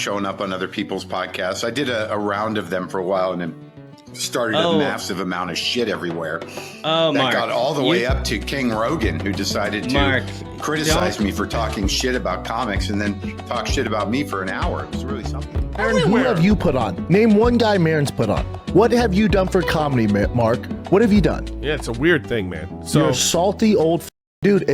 showing up on other people's podcasts. I did a round of them for a while, and then started a massive amount of shit everywhere. Oh, that Mark, got all the way up to King Rogan, who decided to criticize me for talking shit about comics and then talk shit about me for an hour. It was really something. Maron, who have you put on? Name one guy Maron's put on. What have you done for comedy, Mark? What have you done? Yeah, it's a weird thing, man. So you're a salty old dude.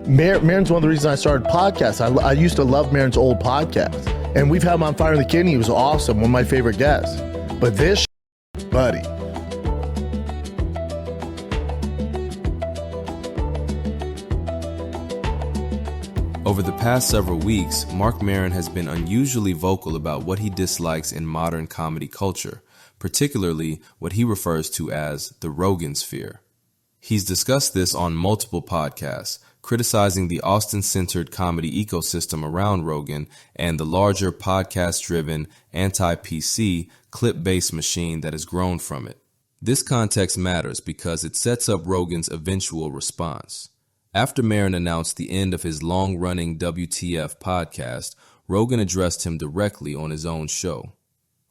Maron's one of the reasons I started podcasts. I used to love Maron's old podcast, and we've had him on Fire and the Kidney. He was awesome, one of my favorite guests. But this, buddy. Over the past several weeks, Marc Maron has been unusually vocal about what he dislikes in modern comedy culture, particularly what he refers to as the Rogansphere. He's discussed this on multiple podcasts, criticizing the Austin-centered comedy ecosystem around Rogan and the larger podcast-driven, anti-PC, clip-based machine that has grown from it. This context matters because it sets up Rogan's eventual response. After Maron announced the end of his long-running WTF podcast, Rogan addressed him directly on his own show.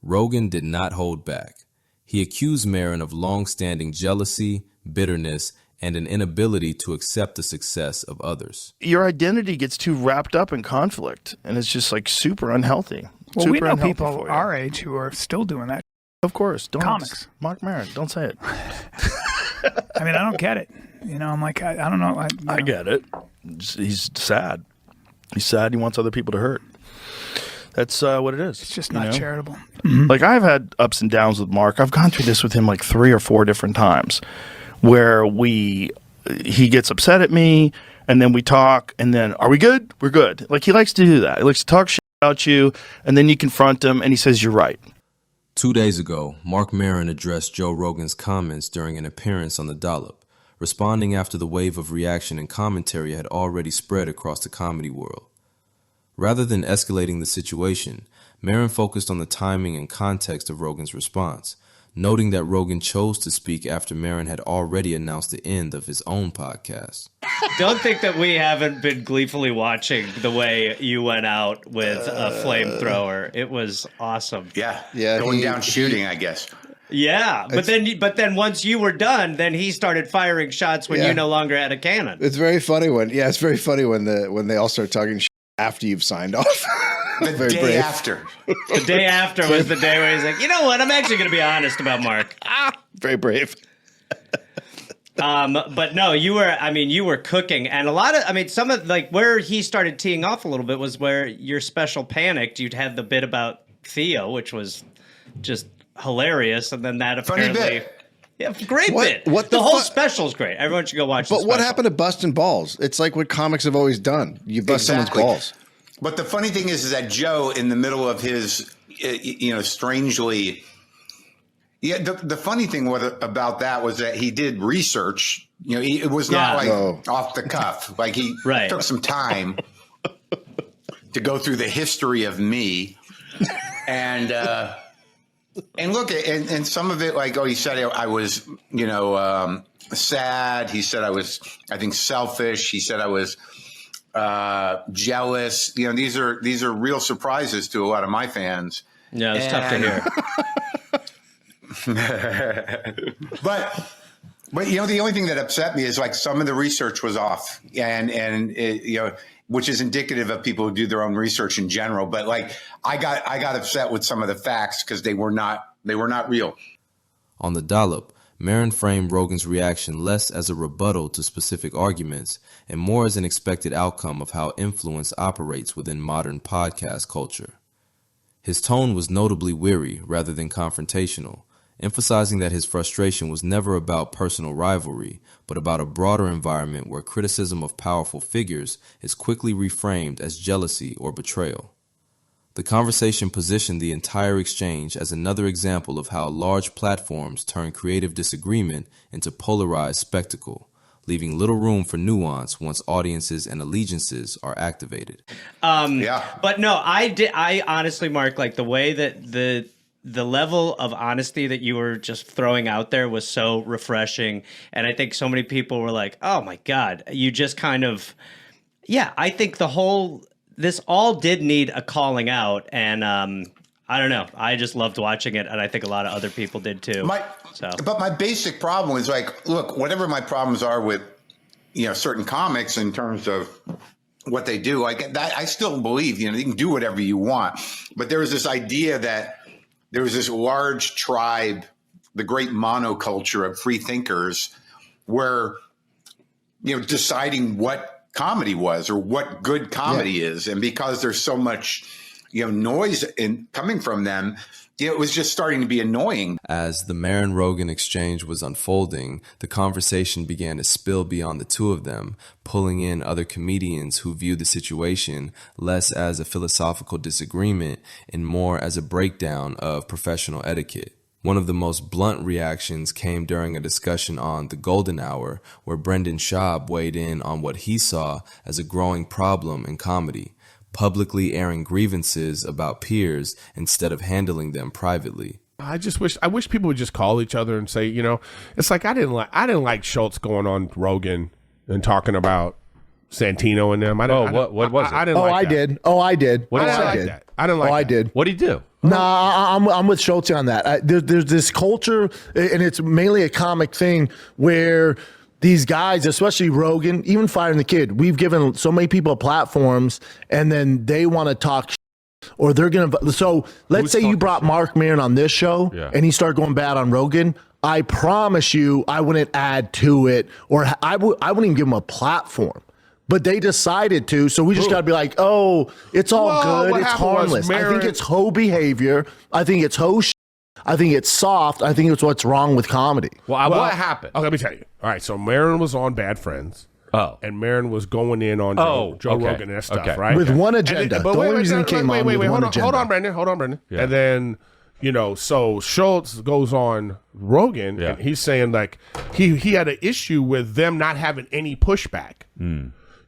Rogan did not hold back. He accused Maron of long-standing jealousy, bitterness, and an inability to accept the success of others. Your identity gets too wrapped up in conflict, and it's just like super unhealthy. Well, super we know unhealthy people for you. our age who are still doing that. Of course. Don't Comics. Marc Maron, don't say it. I mean, I don't get it. You know, I'm like, I don't know. I get it. He's sad. He's sad. He wants other people to hurt. That's what it is. It's just not charitable. Like, I've had ups and downs with Mark. I've gone through this with him like 3 or 4 different times, where he gets upset at me, and then we talk, and then, are we good? We're good. Like, he likes to do that. He likes to talk shit about you, and then you confront him, and he says, you're right. 2 days ago, Marc Maron addressed Joe Rogan's comments during an appearance on The Dollop, responding after the wave of reaction and commentary had already spread across the comedy world. Rather than escalating the situation, Maron focused on the timing and context of Rogan's response, noting that Rogan chose to speak after Maron had already announced the end of his own podcast. Don't think that we haven't been gleefully watching the way you went out with a flamethrower. It was awesome. Yeah. Going down shooting, I guess. Yeah, but then once you were done, then he started firing shots when you no longer had a cannon. It's very funny when when they all start talking shit after you've signed off. The day after. The day after was the day where he's like, you know what? I'm actually going to be honest about Mark. Very brave. But no, you were cooking, and some of like where he started teeing off a little bit was where your special panicked. You'd had the bit about Theo, which was just hilarious, and then that apparently, great bit. The whole special's great. Everyone should go watch. But what happened to busting balls? It's like what comics have always done. You bust someone's balls. But the funny thing is that Joe, in the middle of his, strangely, the funny thing about that was that he did research. It was not off the cuff. Like he took some time to go through the history of me, and look at and some of it, like, he said I was sad. He said I was, I think, selfish. He said I was jealous. These are real surprises to a lot of my fans. Yeah, it's tough to hear. but the only thing that upset me is like some of the research was off, and it, which is indicative of people who do their own research in general. But like I got upset with some of the facts because they were not real. On The Dollop, Maron framed Rogan's reaction less as a rebuttal to specific arguments and more as an expected outcome of how influence operates within modern podcast culture. His tone was notably weary rather than confrontational, emphasizing that his frustration was never about personal rivalry, but about a broader environment where criticism of powerful figures is quickly reframed as jealousy or betrayal. The conversation positioned the entire exchange as another example of how large platforms turn creative disagreement into polarized spectacle, leaving little room for nuance once audiences and allegiances are activated. But no, I honestly, Mark, like the way that the level of honesty that you were just throwing out there was so refreshing. And I think so many people were like, oh my God, you just kind of, I think the whole this all did need a calling out, and I don't know. I just loved watching it, and I think a lot of other people did too. But my basic problem is like, look, whatever my problems are with, certain comics in terms of what they do, like that, I still believe, you can do whatever you want. But there was this idea that there was this large tribe, the great monoculture of free thinkers, where, deciding what comedy was or what good comedy is. And because there's so much, noise coming from them, it was just starting to be annoying. As the Maron-Rogan exchange was unfolding, the conversation began to spill beyond the two of them, pulling in other comedians who viewed the situation less as a philosophical disagreement and more as a breakdown of professional etiquette. One of the most blunt reactions came during a discussion on The Golden Hour, where Brendan Schaub weighed in on what he saw as a growing problem in comedy, publicly airing grievances about peers instead of handling them privately. I wish people would just call each other and say, it's like I didn't like Schultz going on Rogan and talking about Santino and them. What was it? I didn't like that. I did. Oh, I did. What did I like did. that? I didn't like that. I did. What did he do? Nah, I'm with Schultz on that. There's this culture, and it's mainly a comic thing, where these guys, especially Rogan, even Firing the Kid, we've given so many people platforms, and then they want to talk or they're going to. So let's say you brought Marc Maron on this show and he started going bad on Rogan. I promise you I wouldn't add to it, or I wouldn't even give him a platform. But they decided to, so we just got to be like, oh, it's all good, it's harmless. I think it's hoe behavior. I think it's hoe shit. I think it's soft. I think it's what's wrong with comedy. Well, what happened? Okay, let me tell you. All right, so Maron was on Bad Friends. Oh. And Maron was going in on Joe Rogan and that stuff, right? With one agenda. The only reason he came on with one agenda. Hold on, Brendan. Yeah. And then, so Schultz goes on Rogan, and he's saying, like, he had an issue with them not having any pushback.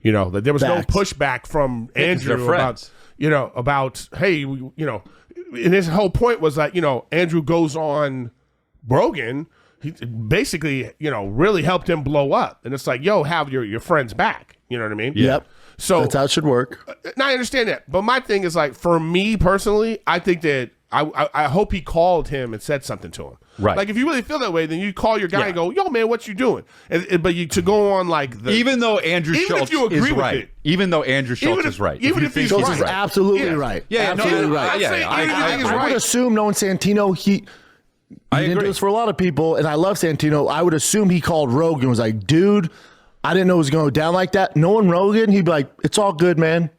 That there was no pushback from Andrew about, hey, and his whole point was like, Andrew goes on Rogan, he basically, really helped him blow up. And it's like, yo, have your friends back. You know what I mean? Yep. So that's how it should work. Now I understand that. But my thing is, like, for me personally, I think that I hope he called him and said something to him. Right. Like, if you really feel that way, then you call your guy and go, yo, man, what you doing? But to go on like even though Andrew Schultz is right. Even though Andrew Schultz is right. Even if he's right. Absolutely right. Yeah, absolutely right. I would assume knowing Santino, he didn't do this for a lot of people, and I love Santino. I would assume he called Rogan and was like, dude, I didn't know it was going to go down like that. Knowing Rogan, he'd be like, it's all good, man.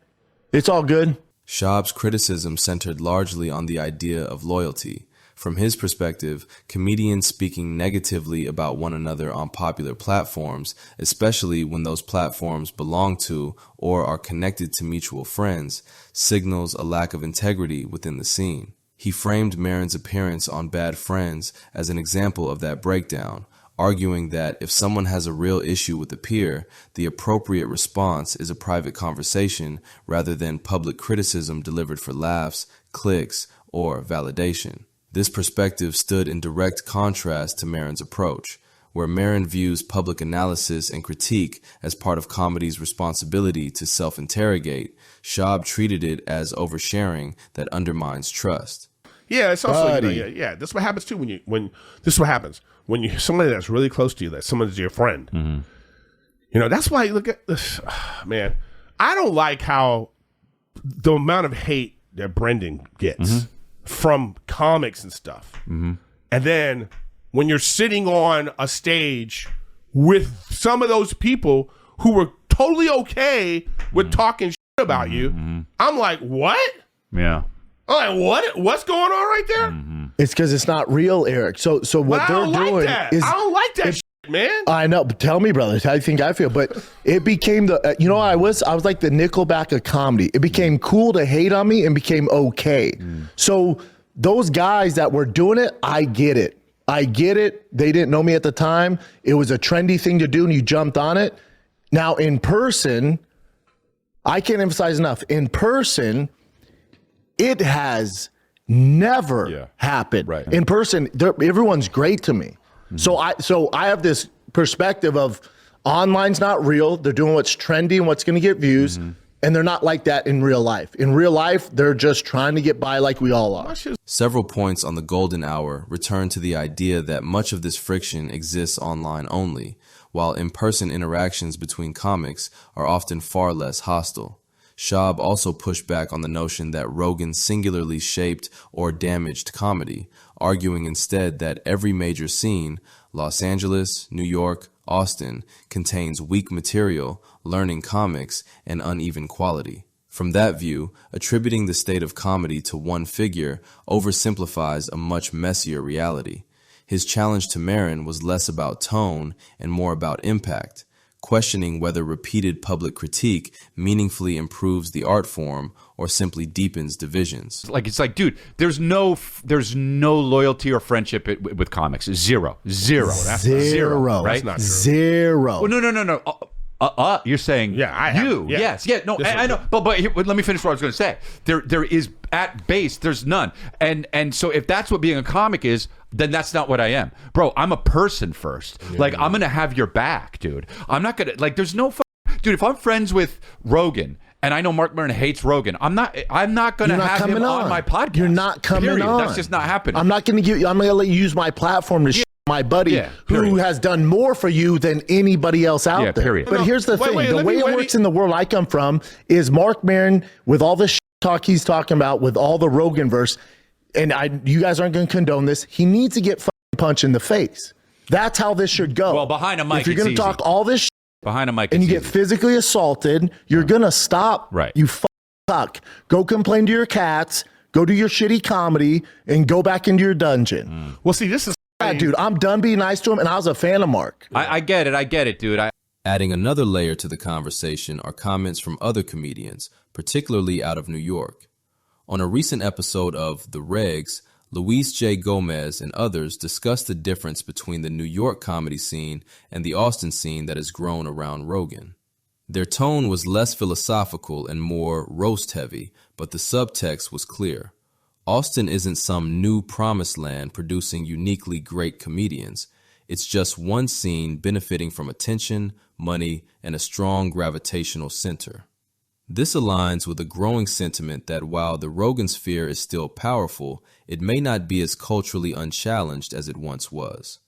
It's all good. Schaub's criticism centered largely on the idea of loyalty. From his perspective, comedians speaking negatively about one another on popular platforms, especially when those platforms belong to or are connected to mutual friends, signals a lack of integrity within the scene. He framed Maron's appearance on Bad Friends as an example of that breakdown, arguing that if someone has a real issue with a peer, the appropriate response is a private conversation rather than public criticism delivered for laughs, clicks, or validation. This perspective stood in direct contrast to Maron's approach, where Maron views public analysis and critique as part of comedy's responsibility to self-interrogate. Schaub treated it as oversharing that undermines trust. Yeah, it's also That's what happens too when this is what happens when you somebody that's really close to you, that someone is your friend. Mm-hmm. That's why you look at this. Man, I don't like how the amount of hate that Brendan gets from comics and stuff, and then when you're sitting on a stage with some of those people who were totally okay with talking shit about you, I'm like, what? Yeah. I'm like, what's going on right there? It's because it's not real, Eric. So what they're doing is I don't like that shit, man. I know, but tell me, brother, how you think I feel. But it became I was like the Nickelback of comedy. It became cool to hate on me and became okay. So those guys that were doing it, I get it. They didn't know me at the time. It was a trendy thing to do, and you jumped on it. Now, in person, I can't emphasize enough. In person, it has never happened. Right. In person, everyone's great to me. So I have this perspective of online's not real. They're doing what's trendy and what's going to get views. And they're not like that in real life. In real life, they're just trying to get by like we all are. Several points on the golden hour return to the idea that much of this friction exists online only, while in-person interactions between comics are often far less hostile. Schaub also pushed back on the notion that Rogan singularly shaped or damaged comedy, arguing instead that every major scene, Los Angeles, New York, Austin, contains weak material, learning comics, and uneven quality. From that view, attributing the state of comedy to one figure oversimplifies a much messier reality. His challenge to Maron was less about tone and more about impact, questioning whether repeated public critique meaningfully improves the art form or simply deepens divisions. It's like, dude, there's no loyalty or friendship with comics. Zero. That's zero, right? That's not true. Zero. Well, no. You're saying I have. you. Yeah. Yes. Yeah. No. I know. But here, let me finish what I was going to say. There is at base. There's none. And so if that's what being a comic is, then that's not what I am, bro. I'm a person first. Yeah. Like I'm gonna have your back, dude. I'm not gonna there's no dude. If I'm friends with Rogan. And I know Marc Maron hates Rogan. I'm not going to have him on my podcast. You're not coming on. That's just not happening. I'm not going to let you use my platform to my buddy who has done more for you than anybody else out there. Period. But here's the thing. The way it works in the world I come from is Marc Maron, with all the talk he's talking about, with all the Roganverse, and you guys aren't going to condone this, he needs to get punched in the face. That's how this should go. Well, behind a mic, if you're going to talk all this behind a mic, and you get physically assaulted, you're going to stop. Right. You fuck. Go complain to your cats, go do your shitty comedy, and go back into your dungeon. Well, see, this is... dude, I'm done being nice to him, and I was a fan of Mark. I get it, dude. Adding another layer to the conversation are comments from other comedians, particularly out of New York. On a recent episode of The Regs, Luis J. Gomez and others discussed the difference between the New York comedy scene and the Austin scene that has grown around Rogan. Their tone was less philosophical and more roast-heavy, but the subtext was clear. Austin isn't some new promised land producing uniquely great comedians. It's just one scene benefiting from attention, money, and a strong gravitational center. This aligns with a growing sentiment that while the ROGANSPHERE is still powerful, it may not be as culturally unchallenged as it once was.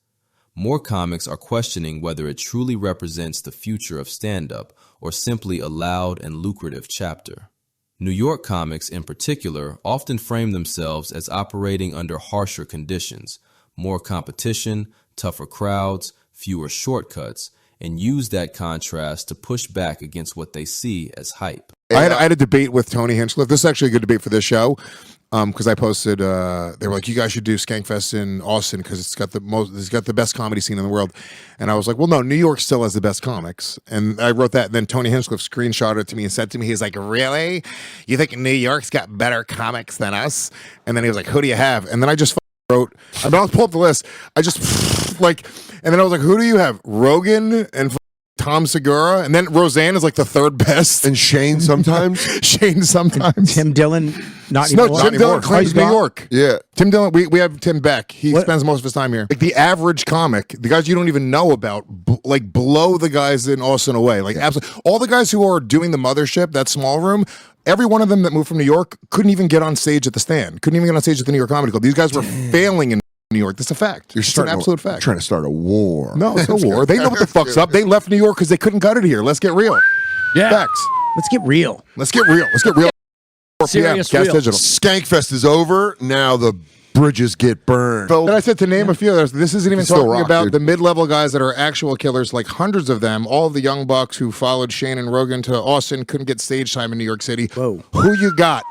More comics are questioning whether it truly represents the future of stand-up or simply a loud and lucrative chapter. New York comics, in particular, often frame themselves as operating under harsher conditions, more competition, tougher crowds, fewer shortcuts, and use that contrast to push back against what they see as hype. I had a debate with Tony Hinchcliffe. This is actually a good debate for this show because I posted. They were like, "You guys should do Skankfest in Austin because it's got the best comedy scene in the world." And I was like, "Well, no, New York still has the best comics." And I wrote that. And then Tony Hinchcliffe screenshotted it to me and said to me, "He's like, really? You think New York's got better comics than us?" And then he was like, "Who do you have?" And then I just wrote. I'll pull up the list. I just and then I was like, "Who do you have? Rogan and Tom Segura, and then Roseanne is like the third best, and Shane sometimes. Shane sometimes. Tim Dillon, not no, anymore. Tim Dillon claims New York. Yeah, Tim Dillon. We have Tim Beck. He spends most of his time here. Like the average comic, the guys you don't even know about, blow the guys in Austin away. Like absolutely, all the guys who are doing the Mothership, that small room. Every one of them that moved from New York couldn't even get on stage at the Stand. Couldn't even get on stage at the New York Comedy Club. These guys were failing in New York. That's a fact. It's an absolute fact. Trying to start a war. No, it's no war. They know what the fuck's up. They left New York because they couldn't cut it here. Let's get real. Yeah. Facts. Let's get real. Let's get real. 4 Serious p.m. real. Gas Digital. Skankfest is over. Now the bridges get burned. And I said to name a few others. This isn't even Still talking rock, about dude. the mid-level guys that are actual killers, like hundreds of them. All of the young bucks who followed Shane and Rogan to Austin couldn't get stage time in New York City. Whoa. Who you got?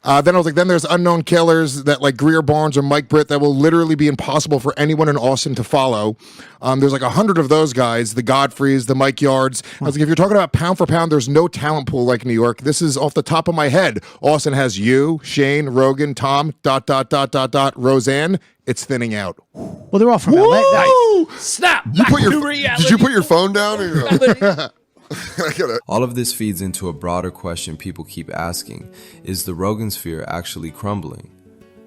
Then I was like, then there's unknown killers that like Greer Barnes or Mike Britt that will literally be impossible for anyone in Austin to follow. There's like 100 of those guys, the Godfreys, the Mike Yards. I was like, if you're talking about pound for pound, there's no talent pool like New York. This is off the top of my head. Austin has you, Shane, Rogan, Tom, ... Roseanne. It's thinning out. Well, they're all from LA. Nice. Snap. Did you put your phone down? Or you're All of this feeds into a broader question people keep asking. Is the ROGANSPHERE actually crumbling?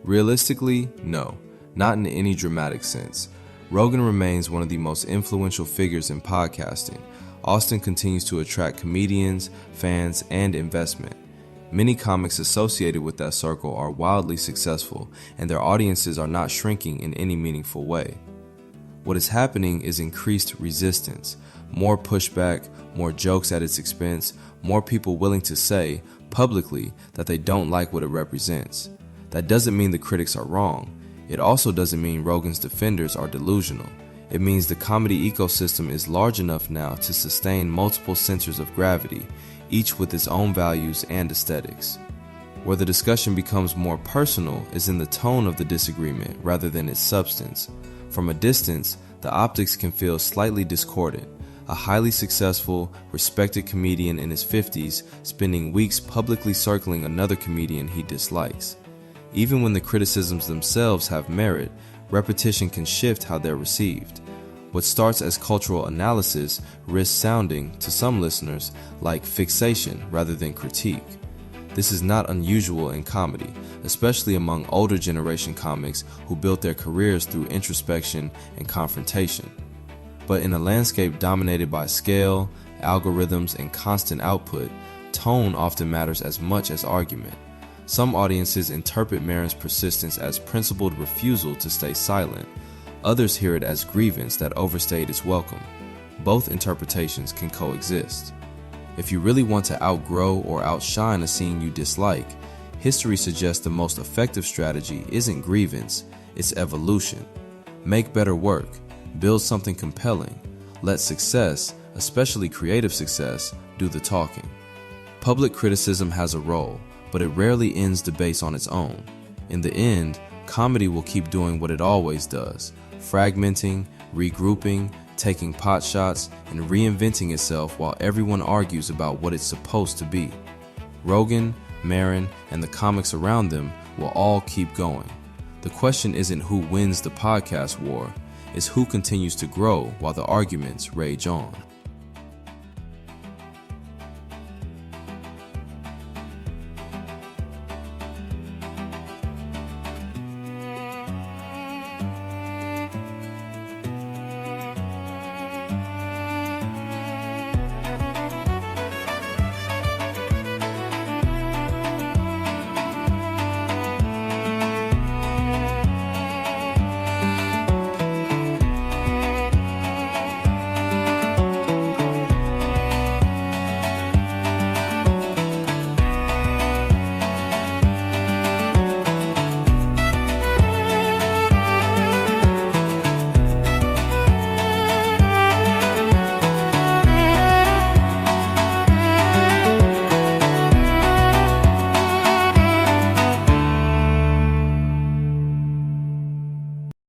Realistically, no. Not in any dramatic sense. Rogan remains one of the most influential figures in podcasting, Austin continues to attract comedians, fans, and investment. Many comics associated with that circle are wildly successful, and their audiences are not shrinking in any meaningful way. What is happening is increased resistance, more pushback, more jokes at its expense, more people willing to say, publicly, that they don't like what it represents. That doesn't mean the critics are wrong. It also doesn't mean Rogan's defenders are delusional. It means the comedy ecosystem is large enough now to sustain multiple centers of gravity, each with its own values and aesthetics. Where the discussion becomes more personal is in the tone of the disagreement rather than its substance. From a distance, the optics can feel slightly discordant. A highly successful, respected comedian in his 50s spending weeks publicly circling another comedian he dislikes. Even when the criticisms themselves have merit, repetition can shift how they're received. What starts as cultural analysis risks sounding, to some listeners, like fixation rather than critique. This is not unusual in comedy, especially among older generation comics who built their careers through introspection and confrontation. But in a landscape dominated by scale, algorithms, and constant output, tone often matters as much as argument. Some audiences interpret Maron's persistence as principled refusal to stay silent. Others hear it as grievance that overstayed its welcome. Both interpretations can coexist. If you really want to outgrow or outshine a scene you dislike, history suggests the most effective strategy isn't grievance, it's evolution. Make better work. Build something compelling. Let success, especially creative success, do the talking. Public criticism has a role, but it rarely ends debates on its own. In the end, comedy will keep doing what it always does, fragmenting, regrouping, taking pot shots, and reinventing itself while everyone argues about what it's supposed to be. Rogan, Maron, and the comics around them will all keep going. The question isn't who wins the podcast war, it's who continues to grow while the arguments rage on.